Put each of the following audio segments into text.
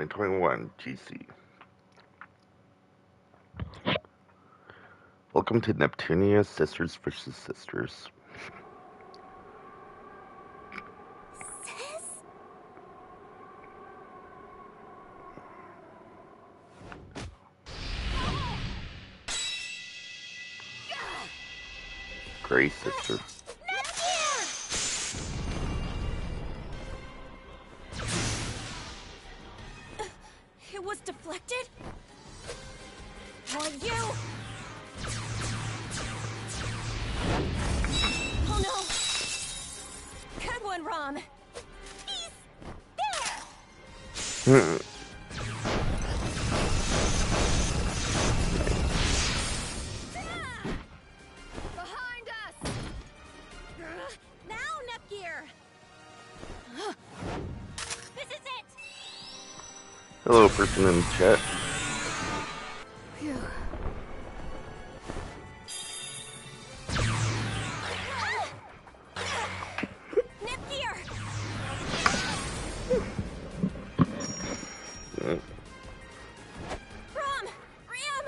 2021 GC. Welcome to Neptunia Sisters vs. Sisters. Sis? Gray Sister. It was deflected? Or you? Oh no! Good one, Rom. He's there! Behind us! Now, Nepgear! This is it! Hello, person in the chat. Phew. Nepgear! Rom! Ram!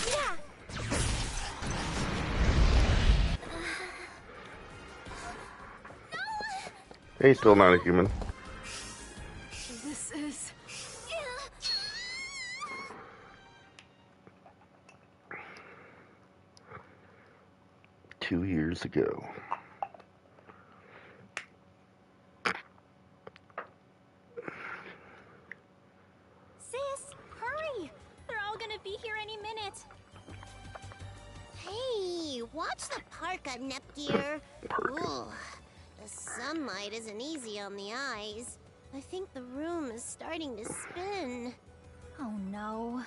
Yeah! Hey, still not a human. This is... 2 years ago. Sis, hurry! They're all gonna be here any minute. Hey, watch the parka, Nepgear. Parka. Ooh, the sunlight isn't easy on the eyes. I think the room is starting to spin. Oh no.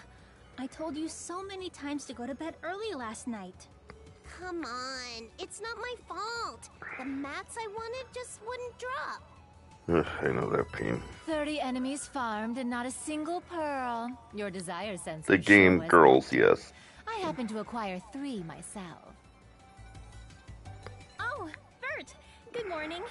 I told you so many times to go to bed early last night. Come on, it's not my fault. The mats I wanted just wouldn't drop. Ugh, I know that pain. 30 enemies farmed and not a single pearl. Your desire sensor. The game sure was girls, active. yes. I happen to acquire 3 myself. Oh, Bert! Good morning.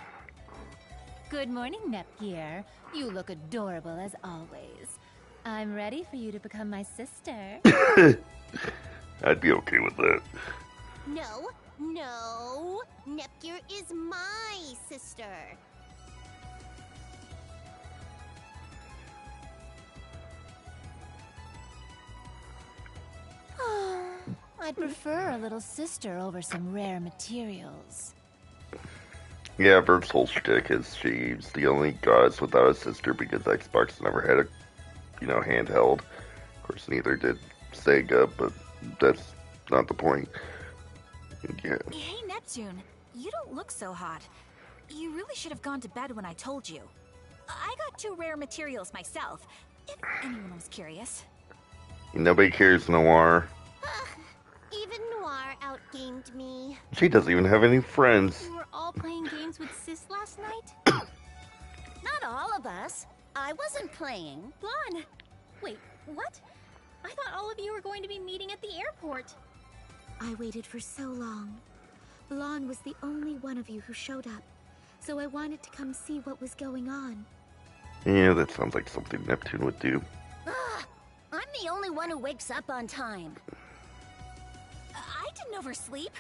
Good morning, Nepgear. You look adorable as always. I'm ready for you to become my sister. I'd be okay with that. No. Nepgear is my sister. I'd prefer a little sister over some rare materials. Yeah, Vert's whole shtick is she's the only goddess without a sister because Xbox never had a, handheld. Of course, neither did Sega, but that's not the point. Yeah. Hey, Neptune. You don't look so hot. You really should have gone to bed when I told you. I got 2 rare materials myself, if anyone was curious. Nobody cares, Noir. Even Noir outgamed me. She doesn't even have any friends. You were all playing games with Sis last night? Not all of us. I wasn't playing. Blonde! Wait, what? I thought all of you were going to be meeting at the airport. I waited for so long. Blonde was the only one of you who showed up, so I wanted to come see what was going on. Yeah, that sounds like something Neptune would do. I'm the only one who wakes up on time. I didn't oversleep.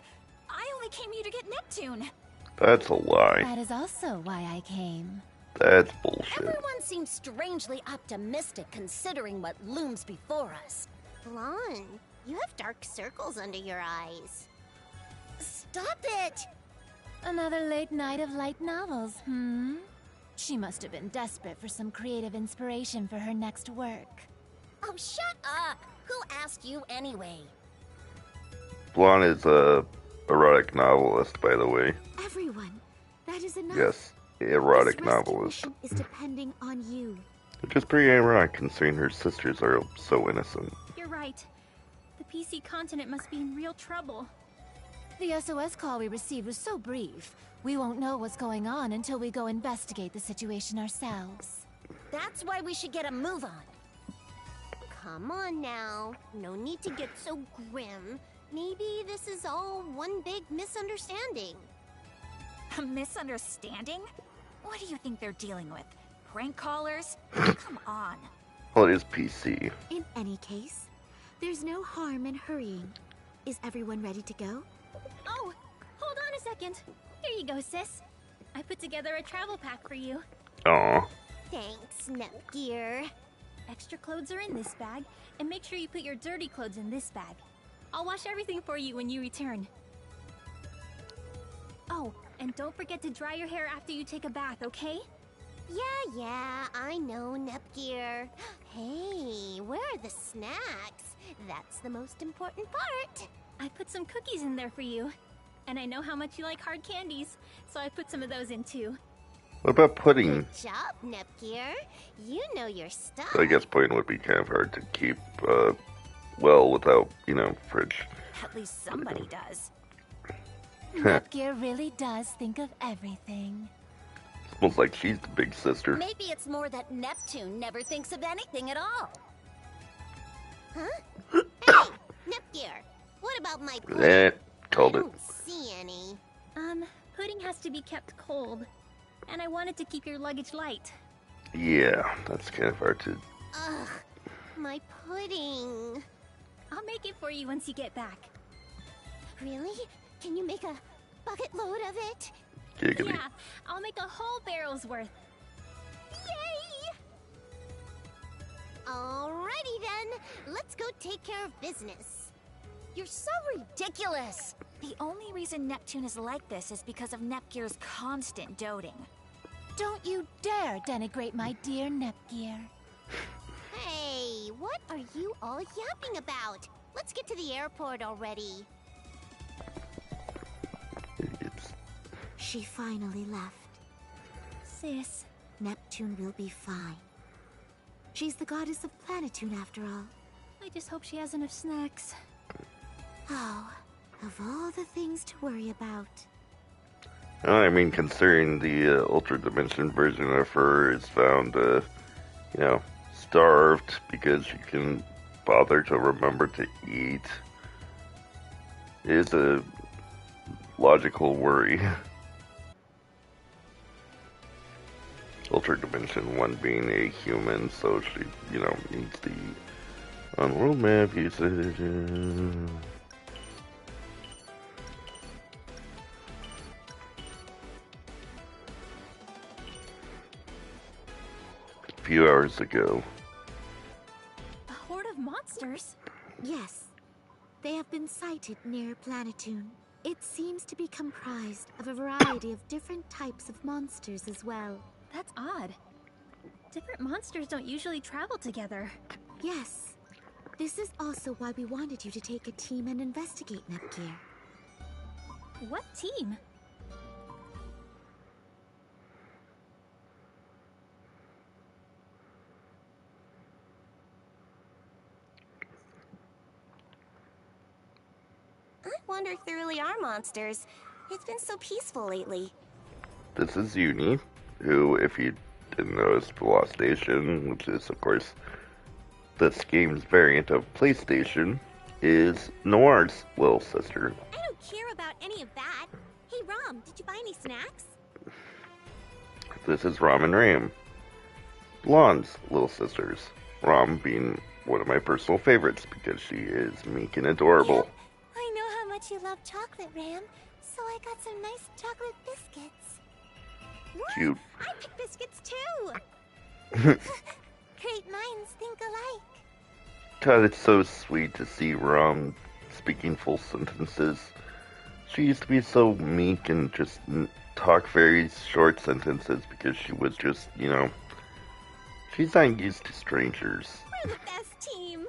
I only came here to get Neptune. That's a lie. That is also why I came. That's bullshit. Everyone seems strangely optimistic considering what looms before us. Blonde, you have dark circles under your eyes. Stop it! Another late night of light novels, hmm? She must have been desperate for some creative inspiration for her next work. Oh, shut up! Who asked you anyway? Blonde is a erotic novelist, by the way. Everyone, that is enough. Yes, erotic This novelist. restoration is depending on you. Which is pretty ironic considering her sisters are so innocent. You're right. The PC continent must be in real trouble. The SOS call we received was so brief. We won't know what's going on until we go investigate the situation ourselves. That's why we should get a move on. Come on now. No need to get so grim. Maybe this is all one big misunderstanding. A misunderstanding? What do you think they're dealing with? Prank callers? Come on. Well, it is PC. In any case, there's no harm in hurrying. Is everyone ready to go? Oh, hold on a second. Here you go, sis. I put together a travel pack for you. Aw. Thanks, Nepgear. Extra clothes are in this bag, and make sure you put your dirty clothes in this bag. I'll wash everything for you when you return. Oh, and don't forget to dry your hair after you take a bath, okay? Yeah, I know, Nepgear. Hey, where are the snacks? That's the most important part. I put some cookies in there for you. And I know how much you like hard candies, so I put some of those in too. What about pudding? Good job, Nepgear. You know your stuff. I guess pudding would be kind of hard to keep, well, without, fridge. At least somebody does. Nepgear really does think of everything. Smells like she's the big sister. Maybe it's more that Neptune never thinks of anything at all. Huh? Hey, Nepgear, what about my pudding? Called I it. don't see any. Pudding has to be kept cold. And I wanted to keep your luggage light. Yeah, that's kind of hard to... Ugh, my pudding. I'll make it for you once you get back. Really? Can you make a bucket load of it? Giggity. Yeah, I'll make a whole barrel's worth. Yay! Alrighty then, let's go take care of business. You're so ridiculous. The only reason Neptune is like this is because of Nepgear's constant doting. Don't you dare denigrate my dear Nepgear. Hey, what are you all yapping about? Let's get to the airport already. Idiots. She finally left. Sis, Neptune will be fine. She's the goddess of Planetune after all. I just hope she has enough snacks. Oh, of all the things to worry about. I mean, considering the Ultra Dimension version of her is found, starved because she can bother to remember to eat, is a logical worry. Ultra Dimension 1 being a human, so she, needs the on-world map usage. A few hours ago. A horde of monsters? Yes, they have been sighted near Planetune. It seems to be comprised of a variety of different types of monsters as well. That's odd. Different monsters don't usually travel together. Yes, this is also why we wanted you to take a team and investigate Nepgear. What team? I wonder if there really are monsters. It's been so peaceful lately. This is Uni, who, if you didn't notice, the Lost Station, which is, of course, this game's variant of PlayStation, is Noir's little sister. I don't care about any of that. Hey, Rom, did you buy any snacks? This is Rom and Ram, Blonde's little sisters. Rom being one of my personal favorites because she is meek and adorable. Yep. I know how much you love chocolate, Ram, so I got some nice chocolate biscuits. Look, Cute. I picked biscuits too. Great minds think alike. God, it's so sweet to see Rom speaking full sentences. She used to be so meek and just talk very short sentences because she was just, she's not used to strangers. We're the best team.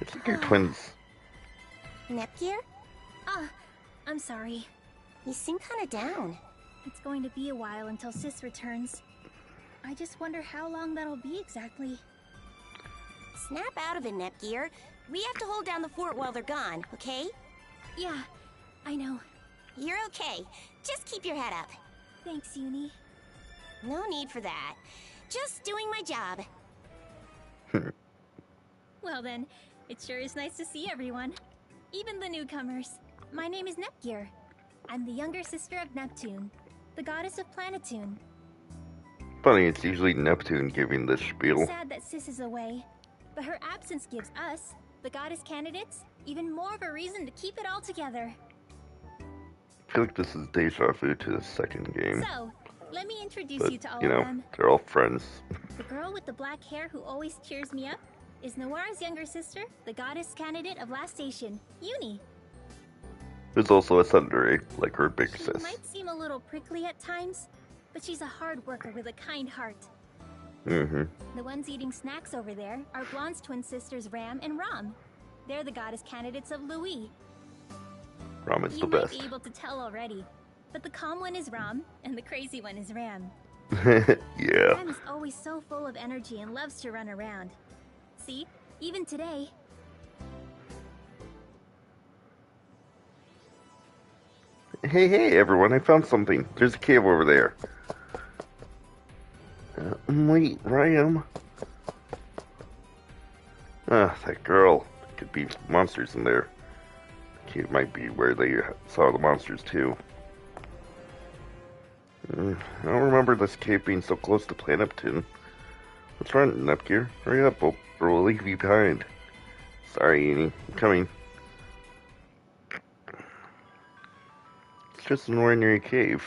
It's like your twins. Nepgear, I'm sorry. you seem kind of down. It's going to be a while until Sis returns. I just wonder how long that'll be exactly. Snap out of it, Nepgear. We have to hold down the fort while they're gone, okay? Yeah, I know. You're okay. Just keep your head up. Thanks, Uni. No need for that. Just doing my job. Well then, it sure is nice to see everyone. Even the newcomers. My name is Nepgear. I'm the younger sister of Neptune, the goddess of Planetune. funny, it's usually Neptune giving this spiel. Sad that Sis is away, but her absence gives us, the goddess candidates, even more of a reason to keep it all together. I feel like this is deja vu to the second game. So, let me introduce But, you to all you know, of them. they're all friends. The girl with the black hair who always cheers me up is Noira's younger sister, the goddess candidate of last station, Uni. There's also a Sundere, like her big She sis. might seem a little prickly at times, but she's a hard worker with a kind heart. Mm-hmm. The ones eating snacks over there are Blonde's twin sisters Ram and Ram. They're the goddess candidates of Louis. Ram is You the might best. be able to tell already, but the calm one is Ram, and the crazy one is Ram. Yeah. Ram is always so full of energy and loves to run around. See, even today. Hey, everyone, I found something. There's a cave over there. Wait, Ryan. That girl. Could be monsters in there. The cave might be where they saw the monsters, too. I don't remember this cave being so close to Planet Neptune. What's wrong, Nepgear? Hurry up, or we'll leave you behind. Sorry, Uni. I'm coming. It's just an ordinary cave.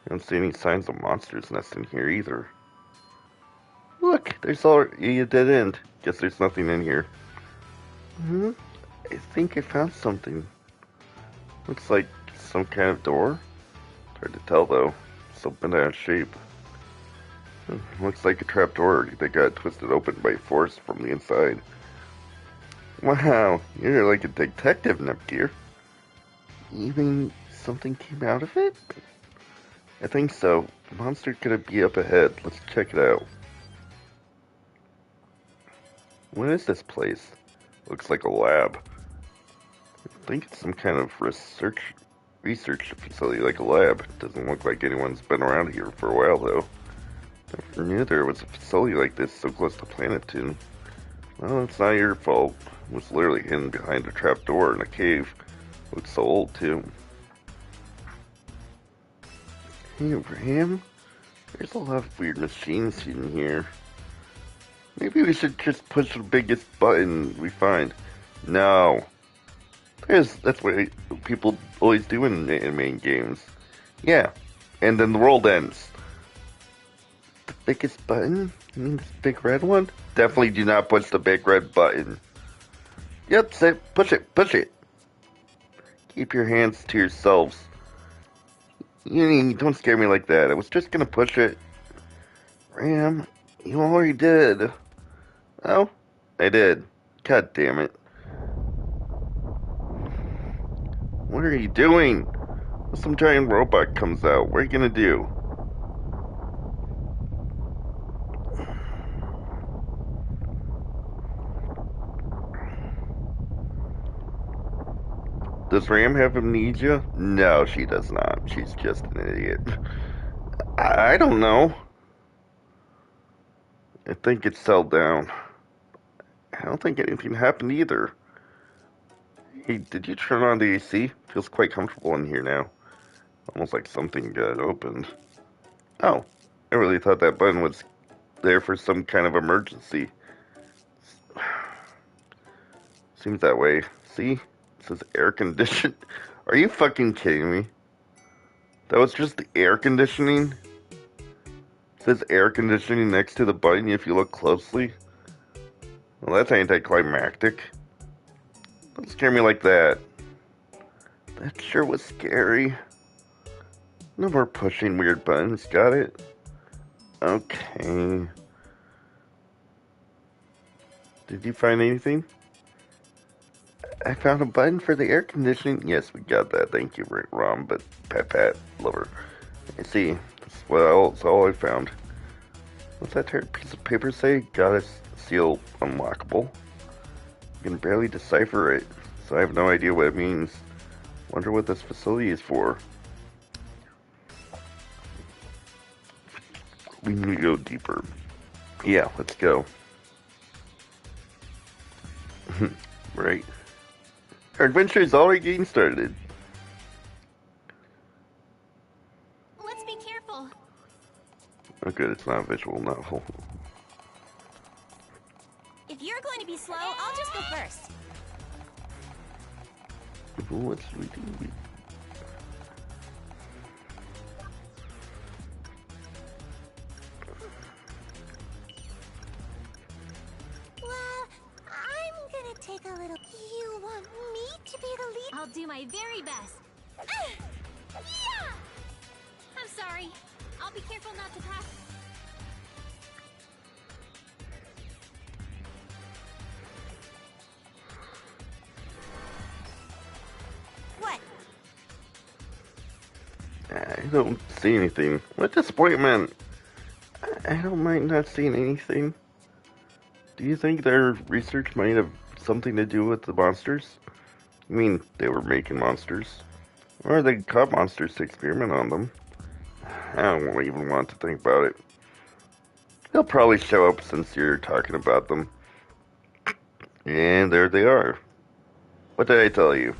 I don't see any signs of monsters nesting here either. Look, there's already a dead end. Guess there's nothing in here. I think I found something. Looks like some kind of door. Hard to tell though. It's open out of shape. Looks like a trap door that got twisted open by force from the inside. Wow, you're like a detective, Nepgear. You mean something came out of it? I think so. The monster could be up ahead. Let's check it out. What is this place? Looks like a lab. I think it's some kind of research facility, like a lab. Doesn't look like anyone's been around here for a while, though. Never knew there was a facility like this so close to Planet Neptune. Well, it's not your fault. It was literally hidden behind a trap door in a cave. Looks so old, too. Hey, Abraham? There's a lot of weird machines hidden here. Maybe we should just push the biggest button we find. No. That's what people always do in main games. Yeah. And then the world ends. The biggest button? You mean this big red one? Definitely do not push the big red button. Yep, push it. Keep your hands to yourselves. Don't scare me like that. I was just gonna push it. Ram, you already did. Oh, I did. God damn it. What are you doing? If some giant robot comes out, what are you gonna do? Does Ram have amnesia? No, she does not. She's just an idiot. I don't know. I think it's settled down. I don't think anything happened either. Hey, did you turn on the AC? Feels quite comfortable in here now. Almost like something got opened. Oh, I really thought that button was there for some kind of emergency. Seems that way. See? It says air conditioned. Are you fucking kidding me? That was just the air conditioning? It says air conditioning next to the button if you look closely. Well, that's anticlimactic. Don't scare me like that. That sure was scary. No more pushing weird buttons, got it? Okay. Did you find anything? I found a button for the air conditioning. Yes, we got that. Thank you, Rom, but Pat, lover. I see. That's all I found. What's that third piece of paper say? Goddess seal unlockable. I can barely decipher it, so I have no idea what it means. Wonder what this facility is for. We need to go deeper. Yeah, let's go. Right. Our adventure is already getting started. Let's be careful. Oh, good, it's not a visual novel. If you're going to be slow, I'll just go first. What should we do? Well, I'm gonna take a little. You want me to be the lead? I'll do my very best. Yeah! I'm sorry. I'll be careful not to pass. What? I don't see anything. What disappointment! I don't mind not seeing anything. Do you think their research might have something to do with the monsters? I mean, they were making monsters. Or they caught monsters to experiment on them. I don't even want to think about it. They'll probably show up since you're talking about them. And there they are. What did I tell you?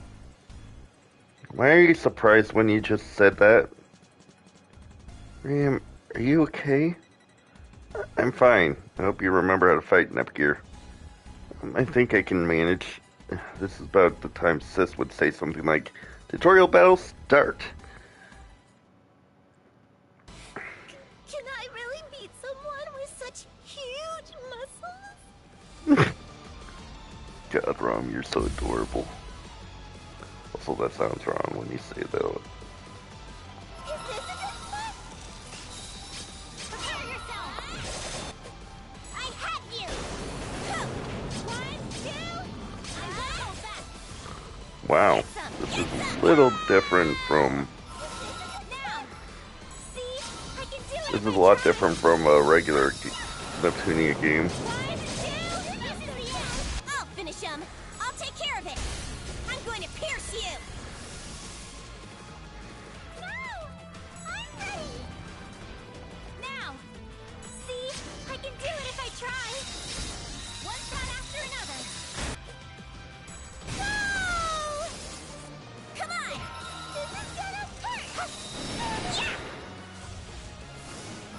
Why are you surprised when you just said that? Ram, are you okay? I'm fine. I hope you remember how to fight, Nepgear. I think I can manage. This is about the time Sis would say something like, "Tutorial battle start." Can I really beat someone with such huge muscles? God, Rom, you're so adorable. Also, that sounds wrong when you say that. Is this a good spot? Prepare yourself! I have you! Go! 1, 2, I'm gonna hold back. Wow, this is a little different from. Now! See? I can do it! This is a lot different from a regular Neptunia game. 1, 2, this is the end! I'll finish him. I'll take care of it. I'm going to pierce you. No! I'm ready! Now. See? I can do it if I try. One shot after another. Go! Come on. This is gonna hurt! Yeah.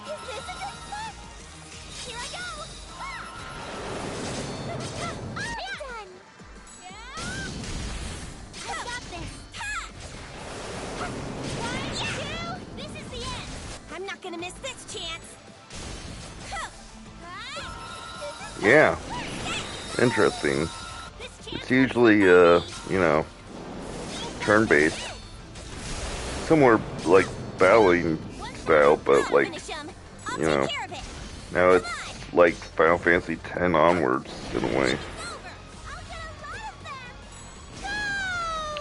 Is this a good spot? Here I go. I'm done! I got this. Ha! 1, 2. This is the end. I'm not gonna miss this chance. Yeah, interesting. It's usually, turn-based. Somewhere like battling style, but like, you know, now it's like Final Fantasy X onwards in a way.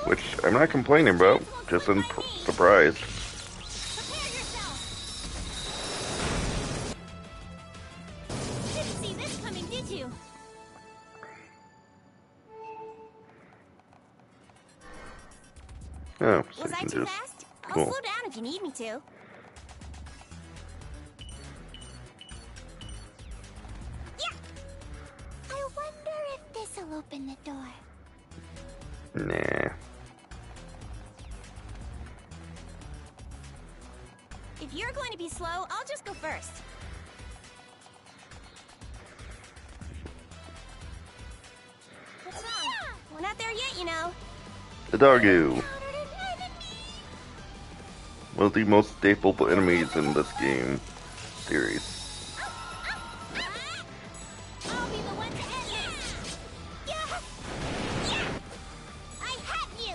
Which I'm not complaining about, just surprised. Prepare yourself. Didn't see this coming, did you? Oh, so Was you I can too just fast? cool. I'll slow down if you need me to. Yeah! I wonder if this'll open the door. Nah. If you're going to be slow, I'll just go first. What's wrong? We're not there yet, you know. The doggo. Encountered an enemy! One of the most staple enemies in this game series. I'll be the one to end this. Yeah! Yeah! I have you!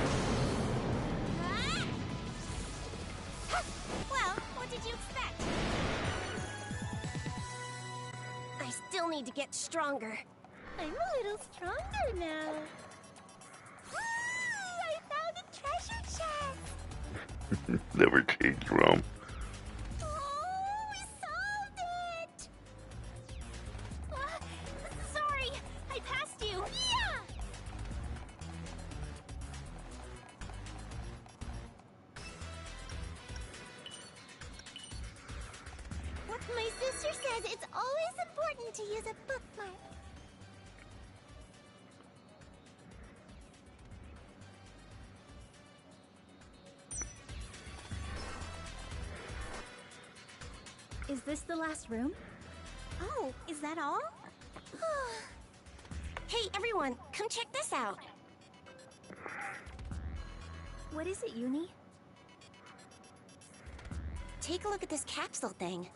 Well, what did you expect? I still need to get stronger. I'm a little stronger now. I found a treasure chest! Never change, Rom. Oh, we solved it! Sorry, I passed you. Yeah! My sister says it's always important to use a bookmark. Is this the last room? Oh, is that all? Hey, everyone, come check this out. What is it, Uni? Take a look at this capsule thing.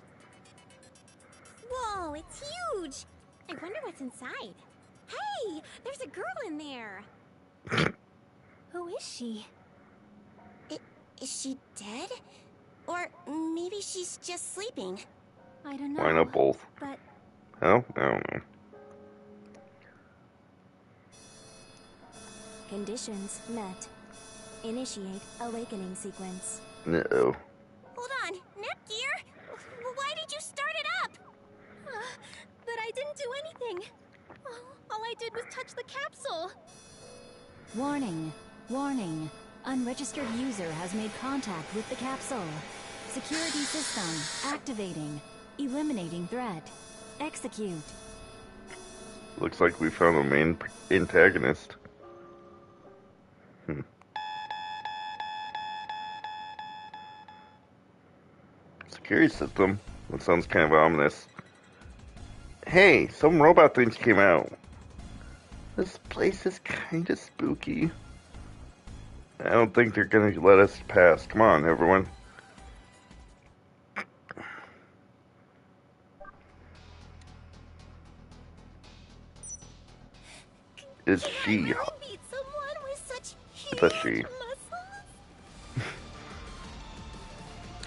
Whoa, it's huge! I wonder what's inside. Hey, there's a girl in there. Who is she? Is she dead? Or maybe she's just sleeping. I don't know. Why not both? But Hell, I don't know. conditions met. Initiate awakening sequence. Uh-oh. Hold on, Nepgear! Why did you start it up? But I didn't do anything. All I did was touch the capsule. Warning. Warning. Unregistered user has made contact with the capsule. Security system activating. Eliminating threat. Execute. Looks like we found the main antagonist. Security system? That sounds kind of ominous. Hey, some robot things came out. This place is kind of spooky. I don't think they're gonna let us pass. Come on, everyone. Is she? Meet someone with such huge Is she? muscles?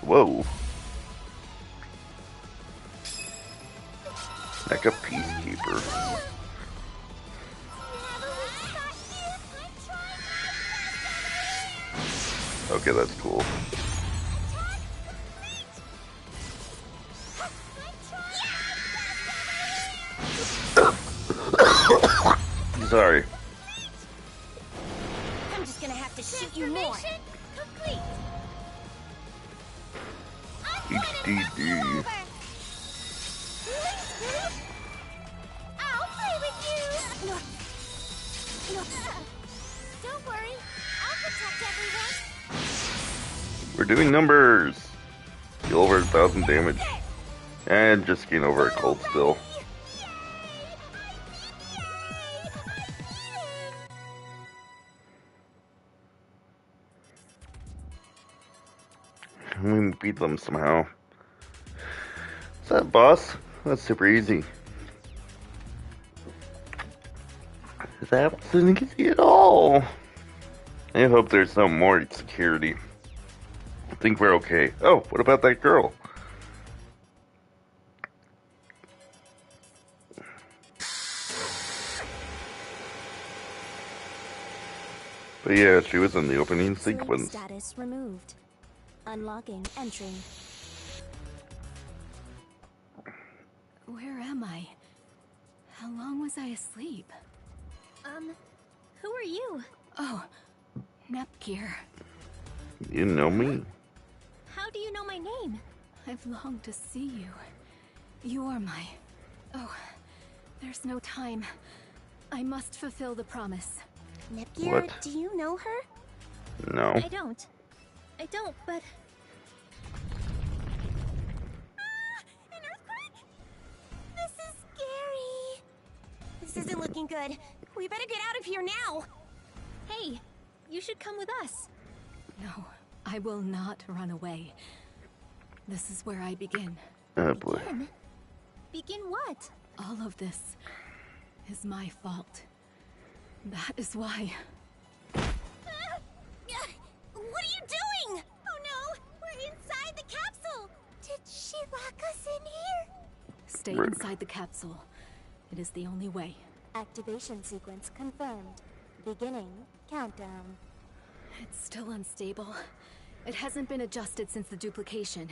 Whoa. Like a peacekeeper. Okay, that's cool. Sorry. I'm just gonna have to shoot you more. Complete. HDD. I'll play with you. Don't worry, I'll protect everyone. We're doing numbers. Deal over 1,000 damage. And just gain over a cold still. We beat them somehow. What's that, boss? That's super easy. That wasn't easy at all. I hope there's some more security. I think we're okay. Oh, what about that girl? But yeah, she was in the opening sequence. Status removed. Unlocking entry. Where am I? How long was I asleep? Who are you? Oh, Nepgear. You know me. How do you know my name? I've longed to see you. You are my... Oh, there's no time. I must fulfill the promise. Nepgear, What? do you know her? No. I don't, but... An earthquake? This is scary. This isn't looking good. We better get out of here now. Hey, you should come with us. No, I will not run away. This is where I begin. Oh boy. Begin what? All of this is my fault. That is why. What are you doing? Oh no, we're inside the capsule. Did she lock us in here? Stay Rude. inside the capsule. It is the only way. Activation sequence confirmed. Beginning countdown. It's still unstable. It hasn't been adjusted since the duplication.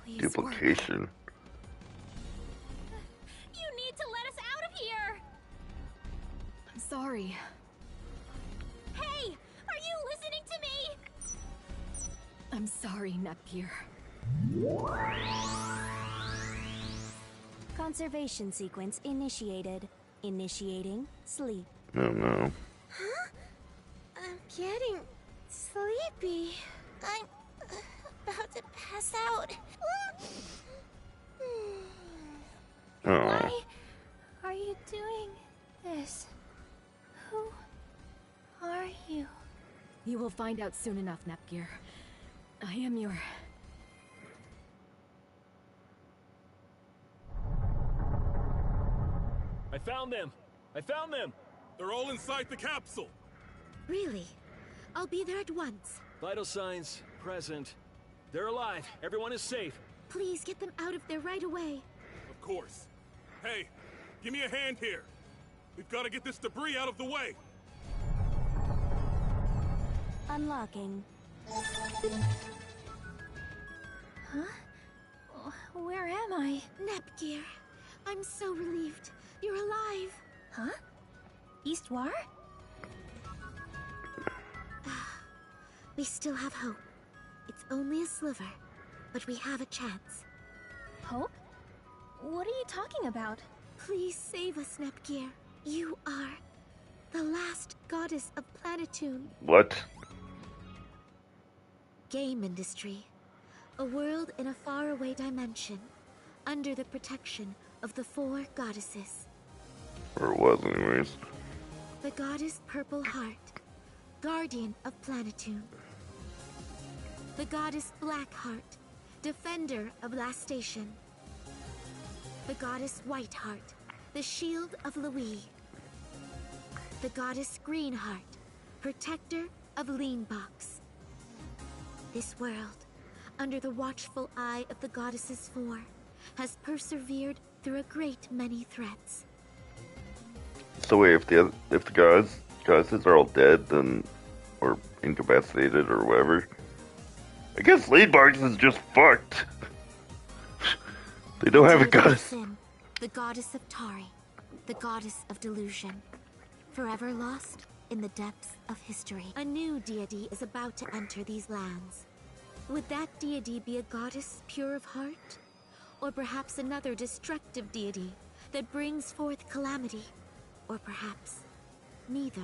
Please work. Duplication. You need to let us out of here. I'm sorry. Hey, are you listening to me? I'm sorry, Nepgear. Conservation sequence initiated. Initiating sleep. No, no. I'm getting sleepy. I'm about to pass out. Oh. Why are you doing this? Who are you? You will find out soon enough, Nepgear. I am your... I found them! I found them! They're all inside the capsule! Really? I'll be there at once. Vital signs, present. They're alive. Everyone is safe. Please get them out of there right away. Of course. Hey, give me a hand here. We've got to get this debris out of the way. Unlocking. Where am I? Nepgear, I'm so relieved. You're alive. Huh? Eastwar? We still have hope. It's only a sliver, but we have a chance. Hope? What are you talking about? Please save us, Nepgear. You are the last goddess of Planetoon. What? Game industry. A world in a faraway dimension, under the protection of the 4 goddesses. Or it was, anyways. The goddess Purple Heart, guardian of Planetoon. The goddess Blackheart, defender of Last Station. The goddess Whiteheart, the shield of Louis. The goddess Greenheart, protector of Leanbox. This world, under the watchful eye of the goddesses 4, has persevered through a great many threats. So wait, if the goddesses are all dead, then, or incapacitated, or whatever, I guess Leadbox is just fucked. They don't have a goddess. Sin, the goddess of Tari, the goddess of delusion, forever lost in the depths of history. A new deity is about to enter these lands. Would that deity be a goddess pure of heart? Or perhaps another destructive deity that brings forth calamity? Or perhaps neither?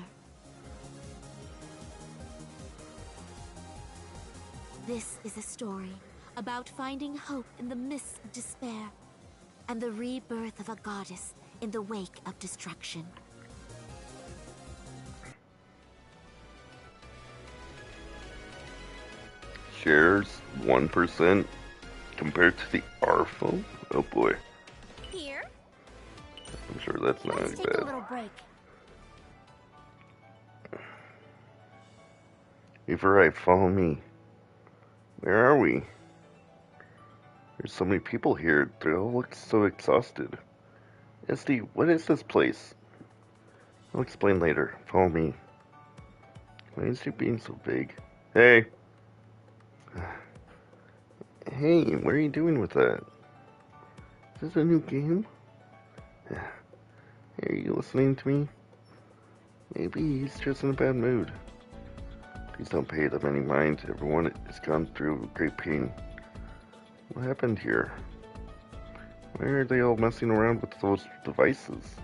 This is a story about finding hope in the mists of despair and the rebirth of a goddess in the wake of destruction. Shares 1% compared to the R phone? Oh boy. Here? I'm sure that's not Let's any take a bad. little break. You've arrived, follow me. Where are we? There's so many people here, they all look so exhausted. SD, what is this place? I'll explain later. Follow me. Why is she being so vague? Hey! Hey, what are you doing with that? Is this a new game? Hey, are you listening to me? Maybe he's just in a bad mood. Please don't pay them any mind. Everyone has gone through great pain. What happened here? Why are they all messing around with those devices?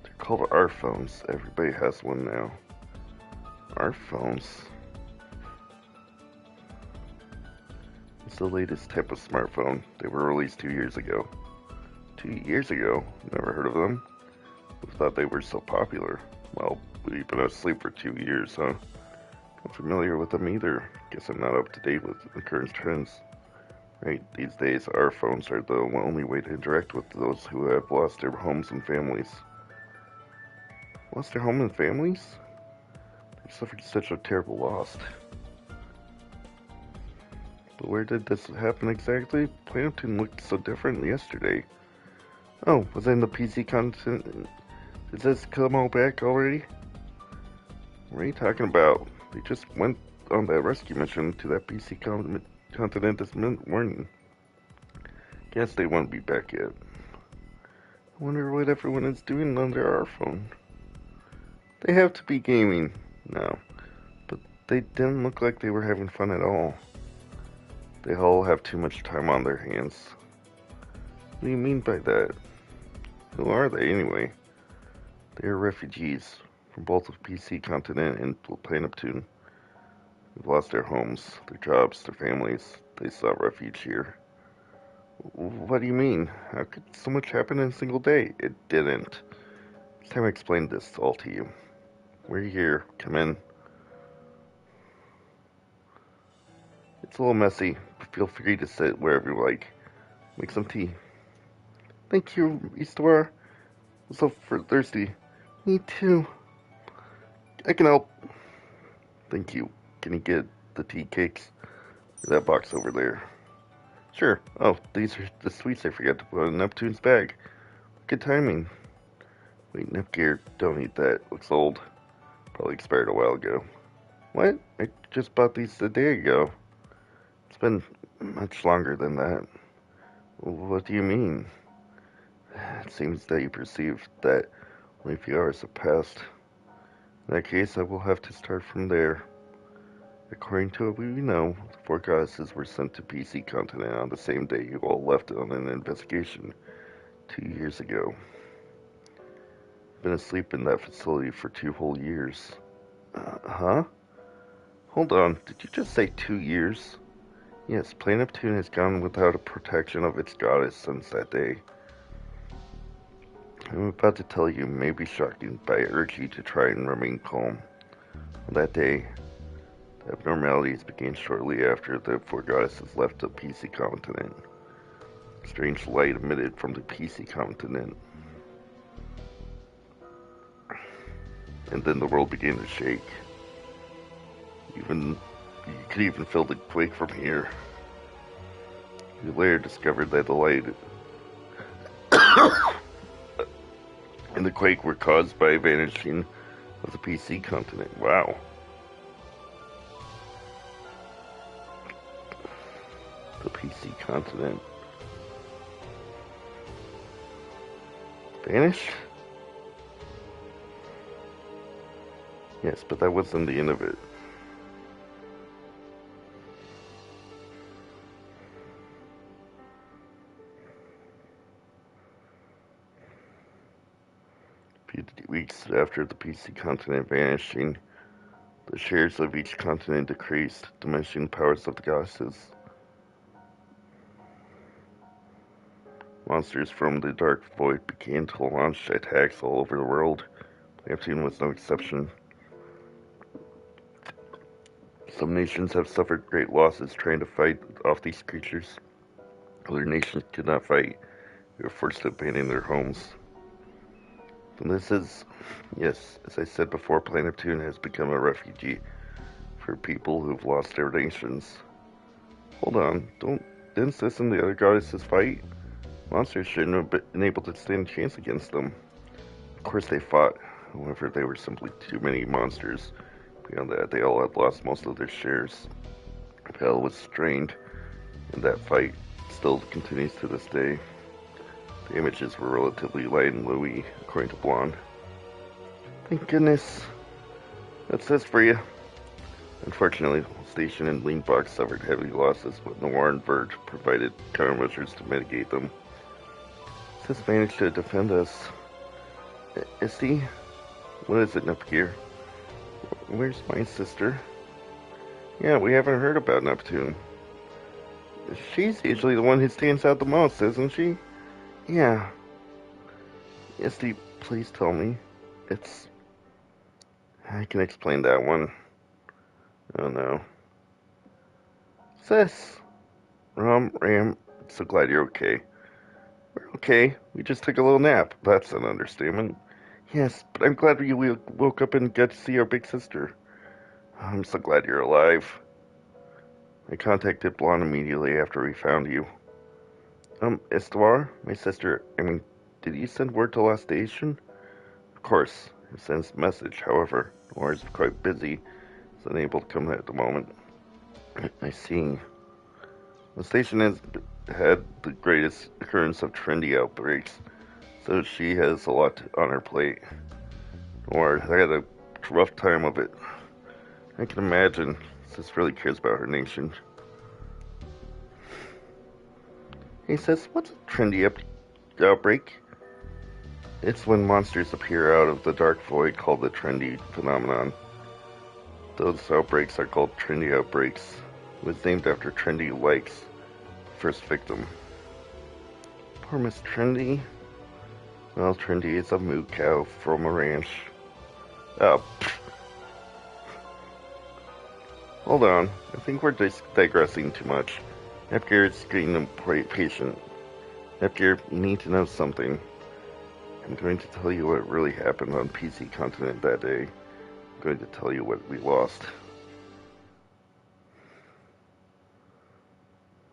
They're called R phones. Everybody has one now. R phones? It's the latest type of smartphone. They were released 2 years ago. 2 years ago? Never heard of them? We thought they were so popular. Well, we've been asleep for 2 years, huh? Not familiar with them either. Guess I'm not up to date with the current trends. Right, these days our phones are the only way to interact with those who have lost their homes and families. Lost their home and families? They suffered such a terrible loss. But where did this happen exactly? Planetoon looked so different yesterday. Oh, was that in the PC content? Did this come all back already? What are you talking about? They just went on that rescue mission to that PC continent this morning. Guess they won't be back yet. I wonder what everyone is doing on their phone. They have to be gaming. No. But they didn't look like they were having fun at all. They all have too much time on their hands. What do you mean by that? Who are they anyway? They are refugees from both the PC continent and Neptune. They've lost their homes, their jobs, their families. They sought refuge here. What do you mean? How could so much happen in a single day? It didn't. It's time I explained this all to you. We're here. Come in. It's a little messy, but feel free to sit wherever you like. Make some tea. Thank you, Istora. I'm so thirsty. Me too. I can help. Thank you. Can you get the tea cakes? That box over there. Sure. Oh, these are the sweets I forgot to put in Neptune's bag. Good timing. Wait, Nepgear, don't eat that. Looks old. Probably expired a while ago. What? I just bought these a day ago. It's been much longer than that. What do you mean? It seems that you perceive that only a few hours have passed. In that case, I will have to start from there. According to what we know, the four goddesses were sent to PC Continent on the same day you all left on an investigation 2 years ago. I've been asleep in that facility for 2 whole years. Huh? Hold on, did you just say 2 years? Yes, Planet Neptune has gone without a protection of its goddess since that day. I'm about to tell you may be shocking, but I urge you to try and remain calm. On that day, the abnormalities began shortly after the four goddesses left the PC continent. Strange light emitted from the PC continent. And then the world began to shake. You could even feel the quake from here. You later discovered that the light and the quake were caused by vanishing of the PC continent. Wow. The PC continent vanished? Yes, but that wasn't the end of it. A few weeks after the PC continent vanishing, the shares of each continent decreased, diminishing powers of the goddesses. Monsters from the dark void began to launch attacks all over the world. Neptune was no exception. Some nations have suffered great losses trying to fight off these creatures. Other nations could not fight. They were forced to abandon their homes. And this is, yes, as I said before, Planet Neptune has become a refugee for people who've lost their nations. Hold on, didn't Sis and the other goddesses fight? Monsters shouldn't have been able to stand a chance against them. Of course they fought, however they were simply too many monsters. Beyond that, they all had lost most of their shares. Hell was strained, and that fight still continues to this day. The images were relatively light and lowy, according to Blonde. Thank goodness. That's this for you. Unfortunately, the station and Leanbox suffered heavy losses, but Noir and Verge provided countermeasures to mitigate them. Sis managed to defend us. Is he? What is it, Nepgear? Where's my sister? Yeah, we haven't heard about Neptune. She's usually the one who stands out the most, isn't she? Yeah. Misty, please tell me. I can explain that one. Oh no. Sis! Ram, so glad you're okay. We're okay. We just took a little nap. That's an understatement. Yes, but I'm glad we woke up and got to see our big sister. I'm so glad you're alive. I contacted Blonde immediately after we found you. Istuar, my sister, did you send word to Last Station? Of course, I sent a message. However, Noir is quite busy. He's unable to come at the moment. I see. The station has had the greatest occurrence of trendy outbreaks, so she has a lot on her plate. Noir had a rough time of it. I can imagine. Sis really cares about her nation. Hey sis, what's a trendy outbreak? It's when monsters appear out of the dark void called the trendy phenomenon. Those outbreaks are called trendy outbreaks. It was named after Trendy Lake's first victim. Poor Miss Trendy. Well, Trendy is a moo cow from a ranch. Oh, hold on. I think we're just digressing too much. Nepgear is getting impatient. Nepgear, you need to know something. I'm going to tell you what really happened on PC Continent that day. I'm going to tell you what we lost.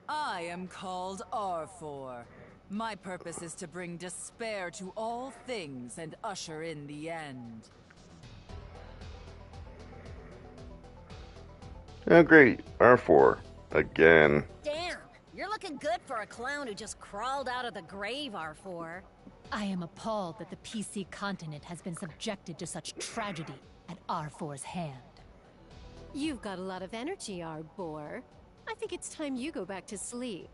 I am called R4. My purpose is to bring despair to all things and usher in the end. Oh great, R4. Again. Damn, you're looking good for a clown who just crawled out of the grave, R4. I am appalled that the PC continent has been subjected to such tragedy at R4's hand. You've got a lot of energy, Arbor. I think it's time you go back to sleep.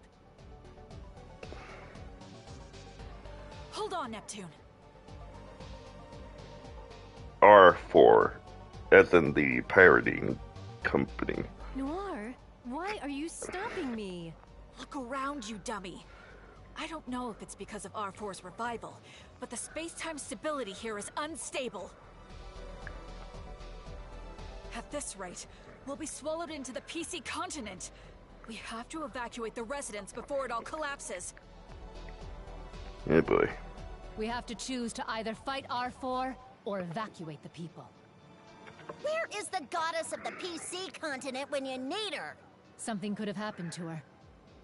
Hold on, Neptune. R4, as in the pirating company. Noir, why are you stopping me? Look around you, dummy. I don't know if it's because of R4's revival, but the space-time stability here is unstable. At this rate, we'll be swallowed into the PC continent. We have to evacuate the residents before it all collapses. Oh boy. We have to choose to either fight R4 or evacuate the people. Where is the goddess of the PC continent when you need her? Something could have happened to her.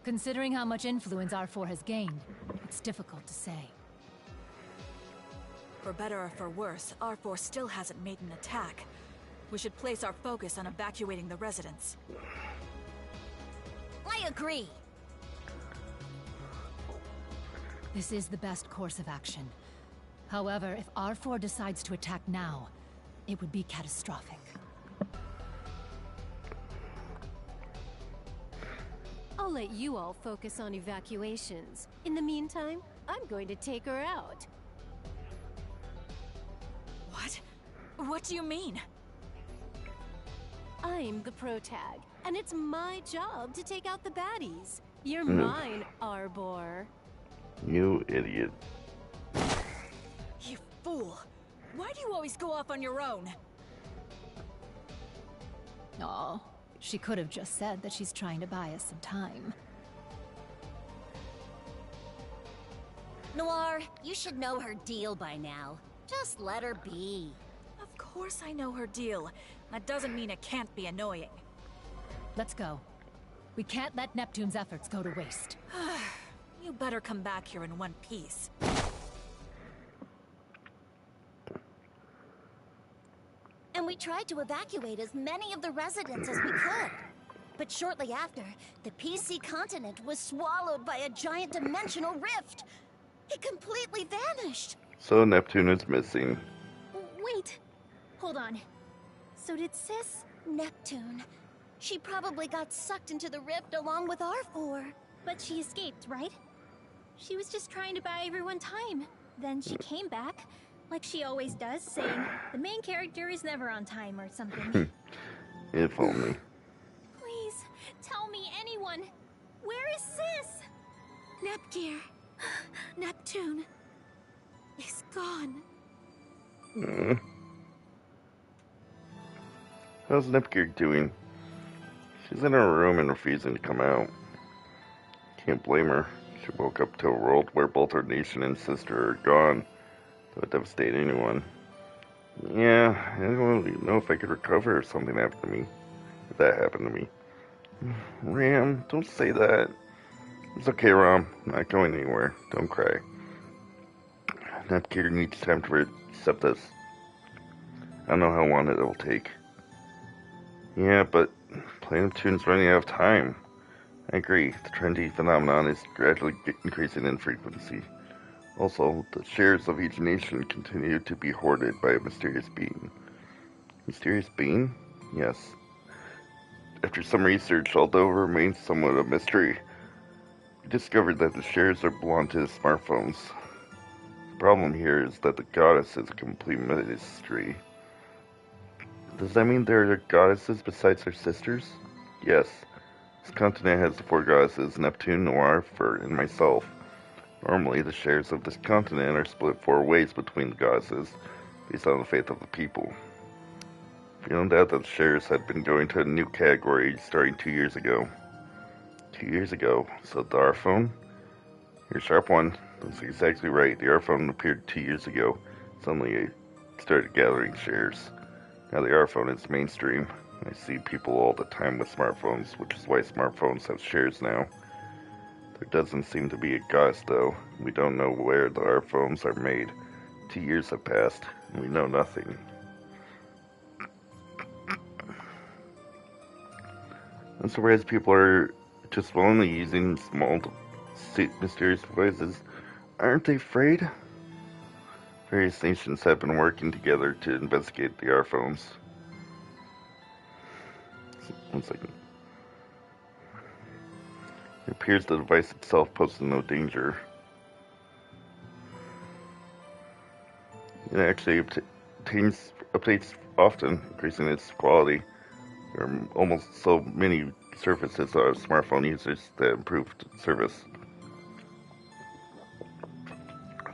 Considering how much influence R4 has gained, it's difficult to say. For better or for worse, R4 still hasn't made an attack. We should place our focus on evacuating the residents. I agree. This is the best course of action. However, if R4 decides to attack now, it would be catastrophic. I'll let you all focus on evacuations. In the meantime, I'm going to take her out. What? What do you mean? I'm the protag, and it's my job to take out the baddies. You're mine, Arbor. You idiot. You fool! Why do you always go off on your own? Oh, she could have just said that she's trying to buy us some time. Noir, you should know her deal by now. Just let her be. Of course I know her deal. That doesn't mean it can't be annoying. Let's go. We can't let Neptune's efforts go to waste. You better come back here in one piece. And we tried to evacuate as many of the residents as we could. But shortly after, the PC continent was swallowed by a giant dimensional rift. It completely vanished. So Neptune is missing. Wait. Hold on. So did Sis? Neptune. She probably got sucked into the rift along with R4. But she escaped, right? She was just trying to buy everyone time. Then she came back, like she always does, saying the main character is never on time or something. If only. Please, tell me, anyone. Where is Sis? Nepgear. Neptune. Is gone. How's Nepgear doing? She's in her room and refusing to come out. Can't blame her. She woke up to a world where both her nation and sister are gone. That would devastate anyone. Yeah, I don't really know if I could recover if something happened to me. If that happened to me. Ram, don't say that. It's okay, Ram. I'm not going anywhere. Don't cry. Nepgear needs time to accept this. I don't know how long it'll take. Yeah, but Planet Neptune's running out of time. I agree. The trendy phenomenon is gradually increasing in frequency. Also, the shares of each nation continue to be hoarded by a mysterious being. Mysterious being? Yes. After some research, although it remains somewhat a mystery, we discovered that the shares are belong to the smartphones. The problem here is that the goddess is a complete mystery. Does that mean there are goddesses besides her sisters? Yes. This continent has the four goddesses, Neptune, Noir, Fur, and myself. Normally, the shares of this continent are split 4 ways between the goddesses, based on the faith of the people. Beyond that, the shares had been going to a new category starting 2 years ago. 2 years ago, so the R-phone? You're sharp one. That's exactly right. The R-phone appeared 2 years ago. Suddenly, it started gathering shares. Now the R-phone is mainstream. I see people all the time with smartphones, which is why smartphones have shares now. There doesn't seem to be a goddess, though. We don't know where the R-phones are made. 2 years have passed, and we know nothing. I'm surprised people are just willingly using small, mysterious devices. Aren't they afraid? Various nations have been working together to investigate the R-phones. 1 second. It appears the device itself poses no danger. It actually obtains updates often, increasing its quality. There are almost so many services on smartphone users that improved service.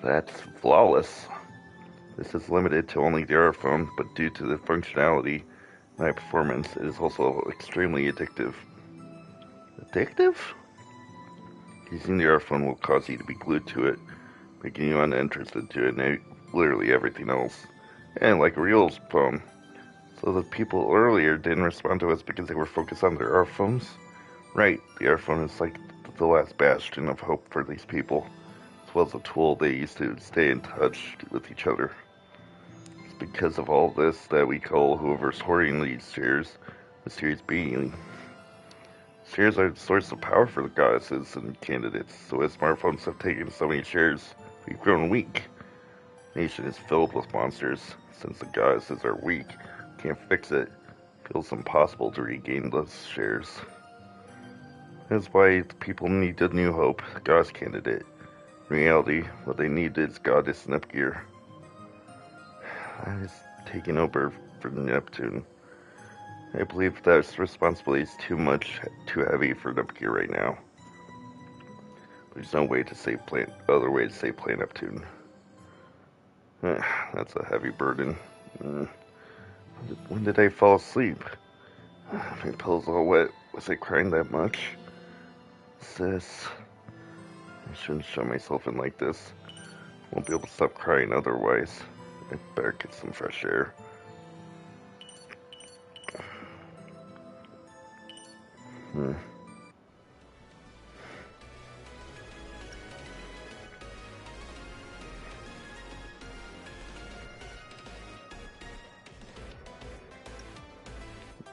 That's flawless. This is limited to only the R-phone, but due to the functionality and high performance, it is also extremely addictive. Addictive? Using the R-phone will cause you to be glued to it, making you uninterested to it and literally everything else. And like a real phone. So the people earlier didn't respond to us because they were focused on their R-phones? Right, the R-phone is like the last bastion of hope for these people, as well as a tool they use to stay in touch with each other. It's because of all this that we call whoever's hoarding these shares mysterious being. Shares are the source of power for the goddesses and candidates, so as smartphones have taken so many shares, we've grown weak. The nation is filled with monsters. Since the goddesses are weak, can't fix it. It feels impossible to regain those shares. That's why the people need a new hope, a goddess candidate. In reality, what they need is goddess Nepgear. That is taking over for Neptune. I believe that responsibility is too heavy for Nepgear right now. There's no way to save other way to save planet Neptune. That's a heavy burden. When did I fall asleep? My pillow's all wet. Was I crying that much? Sis, I shouldn't shut myself in like this. Won't be able to stop crying otherwise. I better get some fresh air.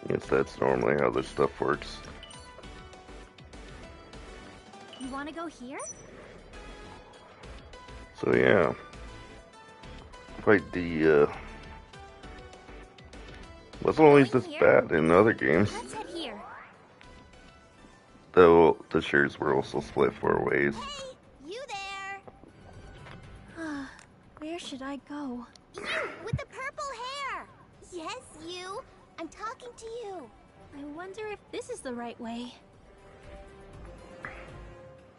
Yes, that's normally how this stuff works. You want to go here? So yeah, quite the wasn't always this bad in other games. Let's head here. Though the shares were also split 4 ways. Hey, you there? Where should I go? You with the purple hair. Yes, you. I'm talking to you. I wonder if this is the right way.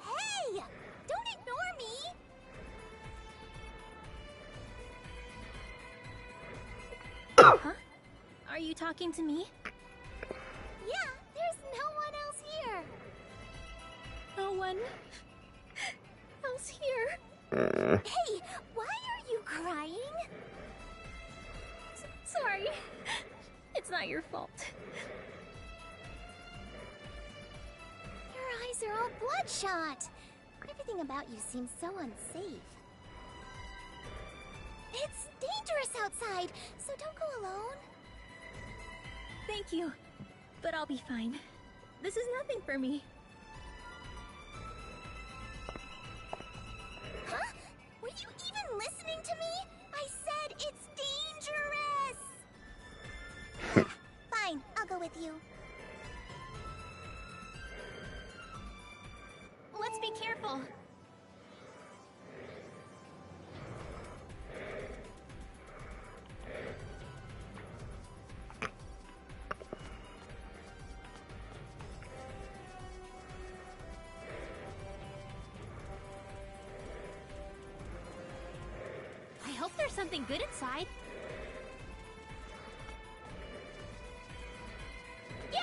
Hey, don't ignore me. Huh? Are you talking to me? Yeah, there's no one else here. No one else here. Hey, why are you crying? Sorry. It's not your fault. Your eyes are all bloodshot. Everything about you seems so unsafe. It's dangerous outside, so don't go alone. Thank you, but I'll be fine. This is nothing for me. Huh? Were you even listening to me? I said it's dangerous! Fine, I'll go with you. Let's be careful. there's something good inside. Yeah!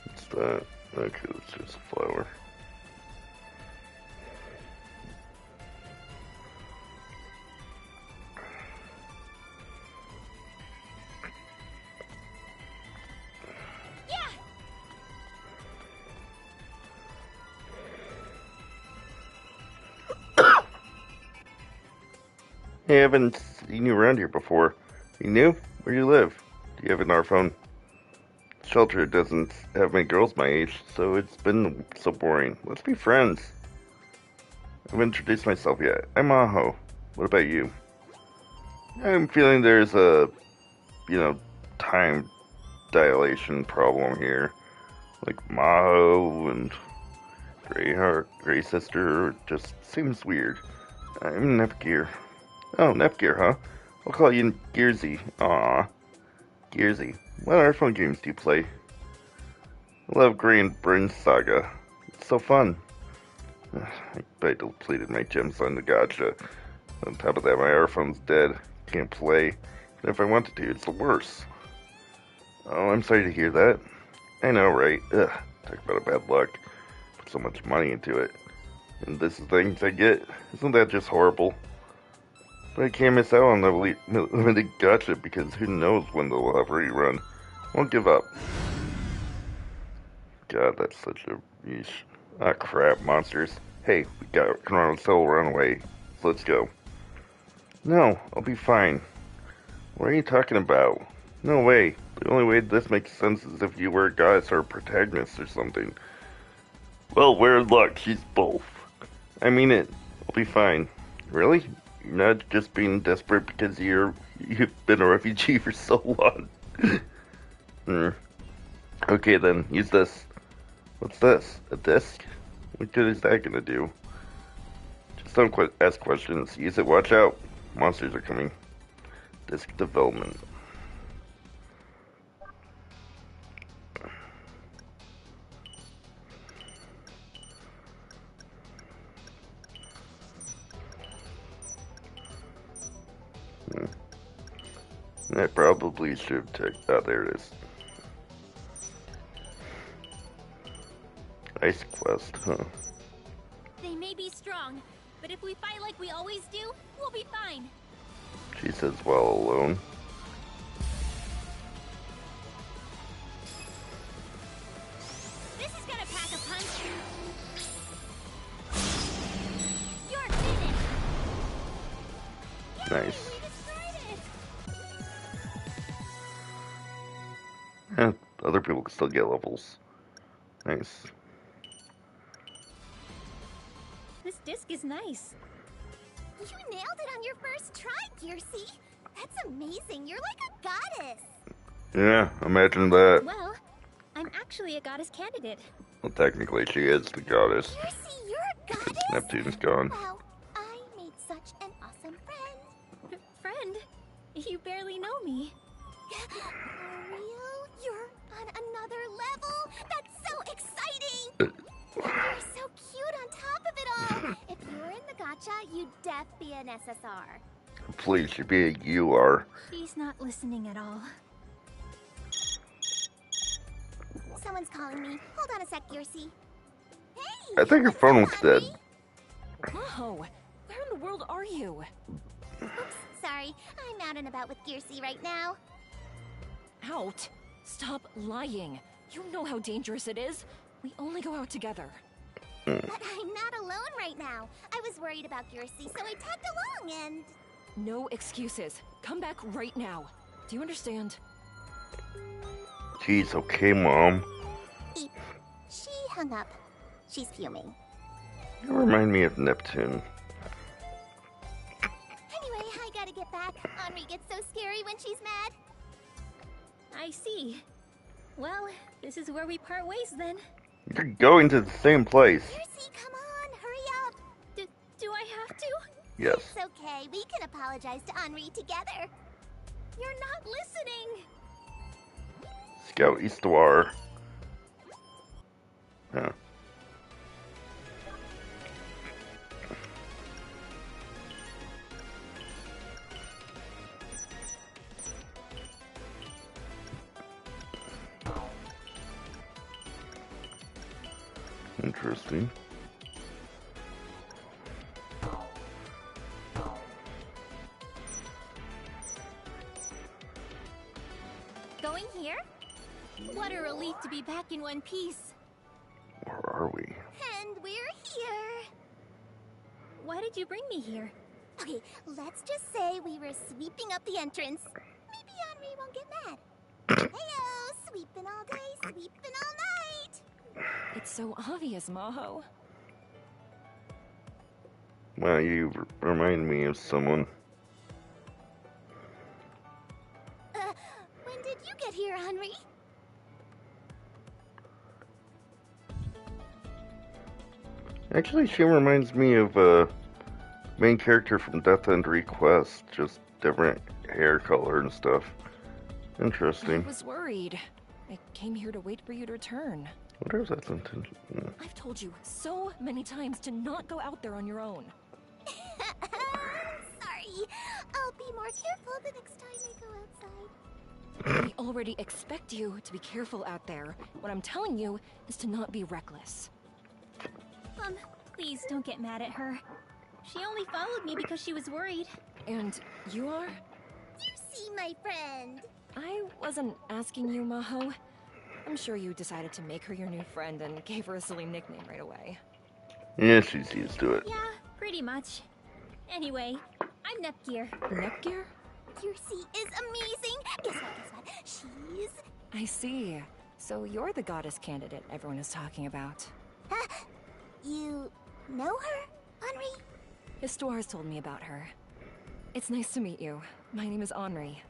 What's that? Okay, that's just a flower. Hey, I haven't seen you around here before. You new? Where do you live? Do you have an phone? Shelter doesn't have many girls my age, so it's been so boring. Let's be friends. I haven't introduced myself yet. I'm Aho. What about you? I'm feeling there's a, time dilation problem here. Like Maho and Grey Sister just seems weird. I'm Nepgear. Oh, Nepgear, huh? I'll call you Gearsy. Aww. Gearsy. What iPhone games do you play? I love Grey and Bryn Saga. It's so fun. I depleted my gems on the gacha. On top of that, my iPhone's dead. Can't play. And if I wanted to, it's the worst. Oh, I'm sorry to hear that. I know, right? Ugh, talk about a bad luck. Put so much money into it. And this is things I get. Isn't that just horrible? But I can't miss out on the limited gacha because who knows when they'll have a rerun. Won't give up. God, that's such a yeesh. Ah, crap, monsters. Hey, we got Chrono's soul runaway. So let's go. No, I'll be fine. What are you talking about? No way. The only way this makes sense is if you were a goddess or a protagonist or something. Well, we're luck. She's both. I mean it. I'll be fine. Really? You're not just being desperate because you've been a refugee for so long. Okay then, use this. What's this? A disc? What good is that gonna do? Just don't ask questions. Use it, watch out. Monsters are coming. Disc development. I probably should take. Oh, there it is. Ice Quest, huh? They may be strong, but if we fight like we always do, we'll be fine. She says while alone. This is gonna pack a punch. You're finished. Nice. We destroyed it. Eh, other people can still get levels. Nice. This disc is nice. You nailed it on your first try, Gearsy. That's amazing. You're like a goddess. Yeah, imagine that. Well, I'm actually a goddess candidate. Well, technically she is the goddess. Gearsy, you're a goddess? Neptune's gone. Wow, I made such an awesome friend. Friend, you barely know me. For real? You're on another level? That's so exciting! You're so cute on top of it all. If you were in the gacha, you'd def be an SSR. Please, should be a UR. She's not listening at all. Someone's calling me. Hold on a sec, Gearsy. Hey! I think her phone was dead. Maho, where in the world are you? Oops, sorry. I'm out and about with Gearsy right now. Out? Stop lying. You know how dangerous it is. We only go out together. But I'm not alone right now. I was worried about Gearsy, so I tagged along and... No excuses. Come back right now. Do you understand? Jeez, okay, Mom. Beep. She hung up. She's fuming. You remind me of Neptune. Anyway, I gotta get back. Henri gets so scary when she's mad. I see. Well, this is where we part ways then. You're going to the same place. Gearsy, come on, hurry up. Yes. It's okay. We can apologize to Henri together. You're not listening! Scout Histoire. Huh. Interesting. Going here? What a relief to be back in one piece. Where are we? And we're here. Why did you bring me here? Okay, let's just say we were sweeping up the entrance. Maybe Henri won't get mad. Heyo, sweeping all day, sweeping all night. It's so obvious, Maho. Well, you remind me of someone. When did you get here, Henri? Actually, she reminds me of main character from Death End Request, just different hair color and stuff. I Interesting. was worried. I came here to wait for you to return. What is that sentence? I've told you so many times to not go out there on your own. Sorry. I'll be more careful the next time I go outside. We already expect you to be careful out there. What I'm telling you is to not be reckless. Please don't get mad at her. She only followed me because she was worried. And you are? You see, my friend. I wasn't asking you, Maho. I'm sure you decided to make her your new friend and gave her a silly nickname right away. Yeah, she's used to it. Yeah, pretty much. Anyway, I'm Nepgear. Nepgear? Kirsi is amazing. Guess what? She's... I see. So you're the goddess candidate everyone is talking about. You know her, Henri? Histoire's told me about her. It's nice to meet you. My name is Henri.